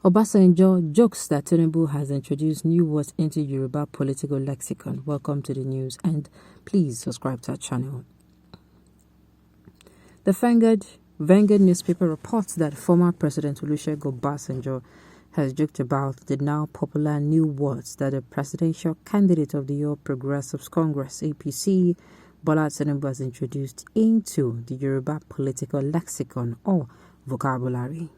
Obasanjo jokes that Tinubu has introduced new words into Yoruba political lexicon. Welcome to the news and please subscribe to our channel. The Vanguard newspaper reports that former President Olusegun Obasanjo has joked about the now popular new words that the presidential candidate of the All Progressives Congress (APC), Bola Tinubu, has introduced into the Yoruba political lexicon or vocabulary.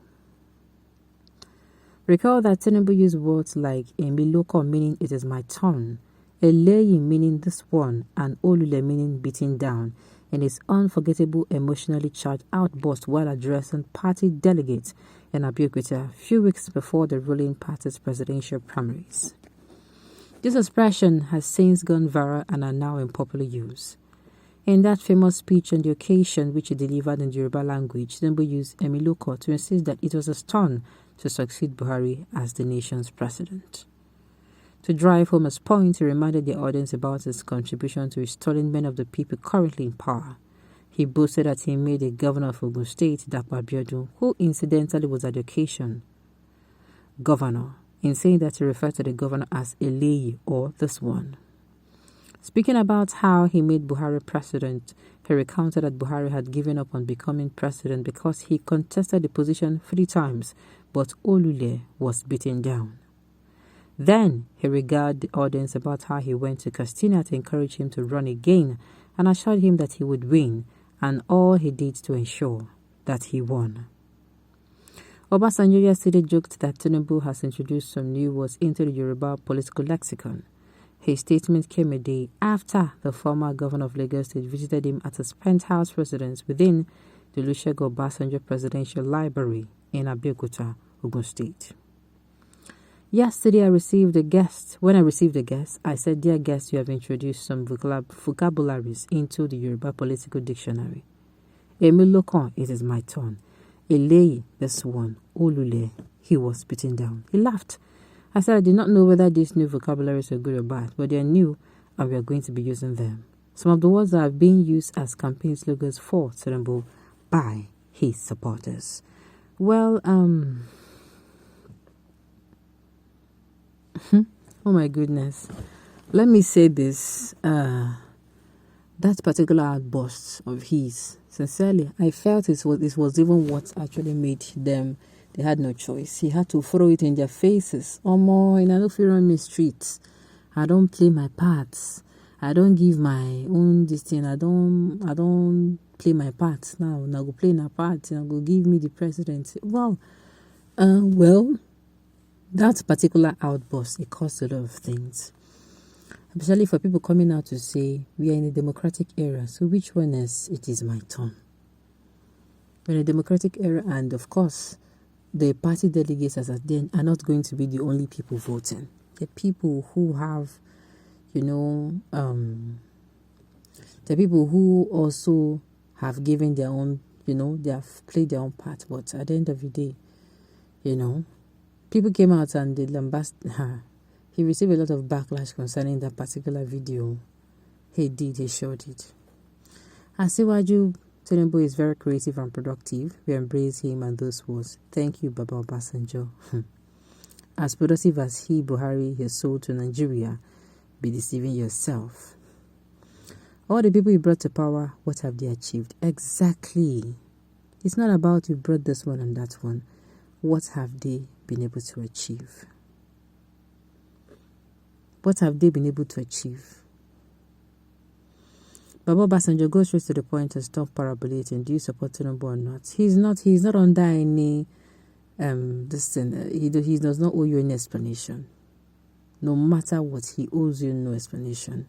Recall that Tinubu used words like Emiloko, meaning it is my turn, Eleyi, meaning this one, and Olule, meaning beating down, in his unforgettable emotionally charged outburst while addressing party delegates in Abeokuta a few weeks before the ruling party's presidential primaries. This expression has since gone viral and are now in popular use. In that famous speech on the occasion, which he delivered in the Yoruba language, Tinubu used Emiloko to insist that it was his turn to succeed Buhari as the nation's president. To drive home his point, he reminded the audience about his contribution to restoring many of the people currently in power. He boasted that he made a governor of Ogun State, Dapo Abiodun, who incidentally was at the occasion, governor, in saying that he referred to the governor as Eleyi, or this one. Speaking about how he made Buhari president, he recounted that Buhari had given up on becoming president because he contested the position 3 times, but Olule was beaten down. Then he regaled the audience about how he went to Castina to encourage him to run again and assured him that he would win, and all he did to ensure that he won. Obasanjo yesterday joked that Tinubu has introduced some new words into the Yoruba political lexicon. His statement came a day after the former governor of Lagos State visited him at his penthouse residence within the Olusegun Obasanjo Presidential Library in Abeokuta, Ogun State. Yesterday, When I received a guest, I said, "Dear guest, you have introduced some vocabularies into the Yoruba political dictionary. Emiloko, it is my turn. Eleyi, this one. Olule, he was beaten down." He laughed. I said I did not know whether these new vocabularies are good or bad, but they are new and we are going to be using them. Some of the words that are being used as campaign slogans for Tinubu by his supporters. Well, oh my goodness. Let me say this. That particular outburst of his, sincerely, I felt it was even what actually made them. They had no choice. He had to throw it in their faces. Omo, in a fear on me streets. I don't play my parts. I don't give my own this thing. I don't play my parts now. Now go play my part. Now go give me the presidency. Well, that particular outburst, it caused a lot of things. Especially for people coming out to say, we are in a democratic era. So which one is, it is my turn? We're in a democratic era, and of course, the party delegates as at then are not going to be the only people voting. The people who have, the people who also have given their own, they have played their own part. But at the end of the day, people came out and they lambasted her. He received a lot of backlash concerning that particular video. He sure did. Asiwaju Tinubu is very creative and productive. We embrace him and those words. Thank you, Baba Obasanjo. As productive as he, Buhari, has sold to Nigeria, be deceiving yourself. All the people you brought to power, what have they achieved? Exactly. It's not about you brought this one and that one. What have they been able to achieve? What have they been able to achieve? Baba Obasanjo goes straight to the point and stop parabolating. Do you support Tinubu or not? He's not under any this thing. He does not owe you any explanation. No matter what, he owes you no explanation.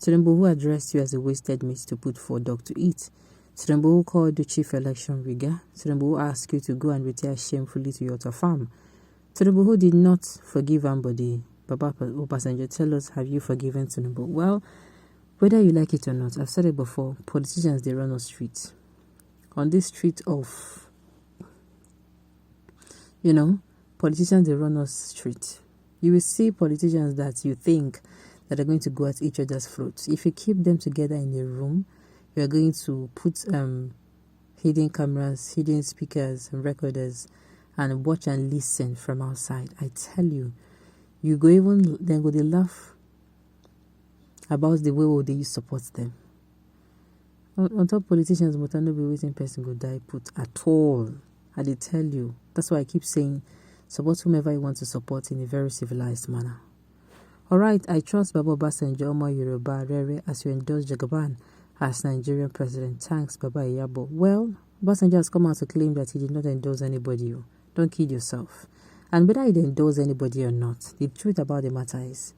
Tinubu, who addressed you as a wasted meat to put for dog to eat. Tinubu, who called the chief election rigger. Tinubu, who asked you to go and retire shamefully to your farm. Tinubu, who did not forgive anybody. Baba Obasanjo, tell us, have you forgiven Tinubu? Well, whether you like it or not, I've said it before, politicians, they run a street. On this street of, politicians, they run a street. You will see politicians that you think that are going to go at each other's throats. If you keep them together in a room, you are going to put hidden cameras, hidden speakers, and recorders, and watch and listen from outside. I tell you, you go even then go they laugh about the way they support them. On top politicians, but no be waiting person go die put at all. I did tell you. That's why I keep saying support whomever you want to support in a very civilized manner. Alright, I trust Baba Obasanjo Omo Yoruba Rere as you endorse Jagaban as Nigerian president. Thanks, Baba Iyabo. Well, Obasanjo has come out to claim that he did not endorse anybody. Don't kid yourself. And whether he endorse anybody or not, the truth about the matter is,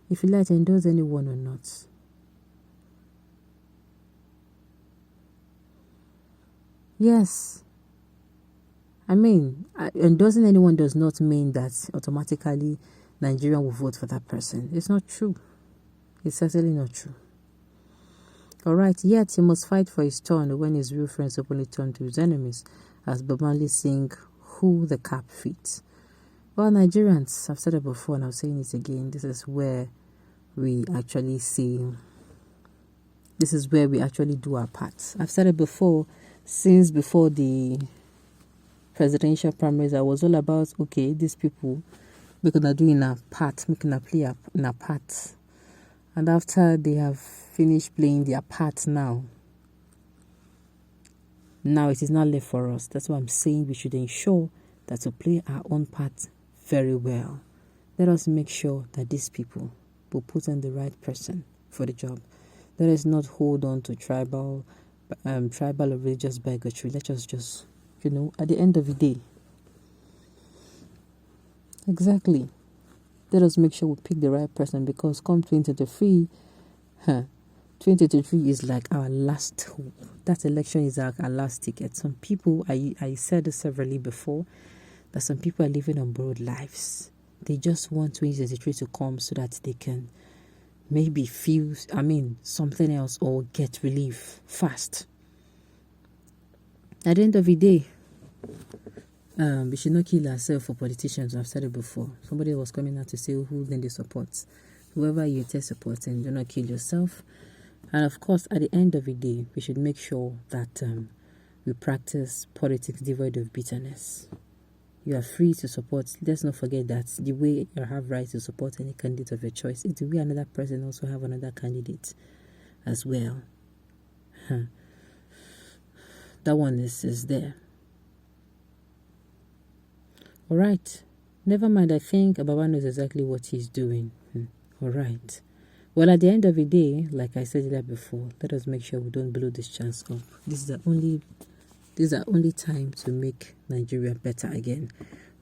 if you like to endorse anyone or not, yes. I mean, endorsing anyone does not mean that automatically Nigeria will vote for that person. It's not true. It's certainly not true. Alright, yet he must fight for his turn when his real friends openly turn to his enemies, as Bob Marley sing, "Who the Cap Fits." Well, Nigerians, I've said it before and I'm saying it again, this is where we actually do our part. I've said it before, since before the presidential primaries, I was all about, okay, these people, we're gonna do in our part, making a play in our part. And after they have finished playing their part now it is not left for us. That's why I'm saying we should ensure that to play our own part very well. Let us make sure that these people will put on the right person for the job. Let us not hold on to tribal or religious bigotry. Let us just, at the end of the day, exactly, let us make sure we pick the right person, because come 2023, 2023 is like our last hope. That election is like our last ticket. Some people, I said this severally before, that some people are living on borrowed lives. They just want 2023 to come so that they can maybe feel, something else or get relief fast. At the end of the day, we should not kill ourselves for politicians. I've said it before. Somebody was coming out to say who then they support. Whoever you tell supporting, do not kill yourself. And of course, at the end of the day, we should make sure that we practice politics devoid of bitterness. You are free to support. Let's not forget that the way you have right to support any candidate of your choice is the way another person also have another candidate as well. That one is there. Alright. Never mind, I think Baba knows exactly what he's doing. Alright. Well, at the end of the day, like I said that before, let us make sure we don't blow this chance up. This is the only time to make Nigeria better again.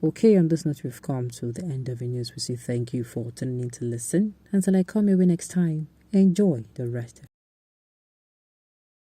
Okay, on this note, we've come to the end of the news. We say thank you for tuning in to listen. Until I come your way next time, enjoy the rest of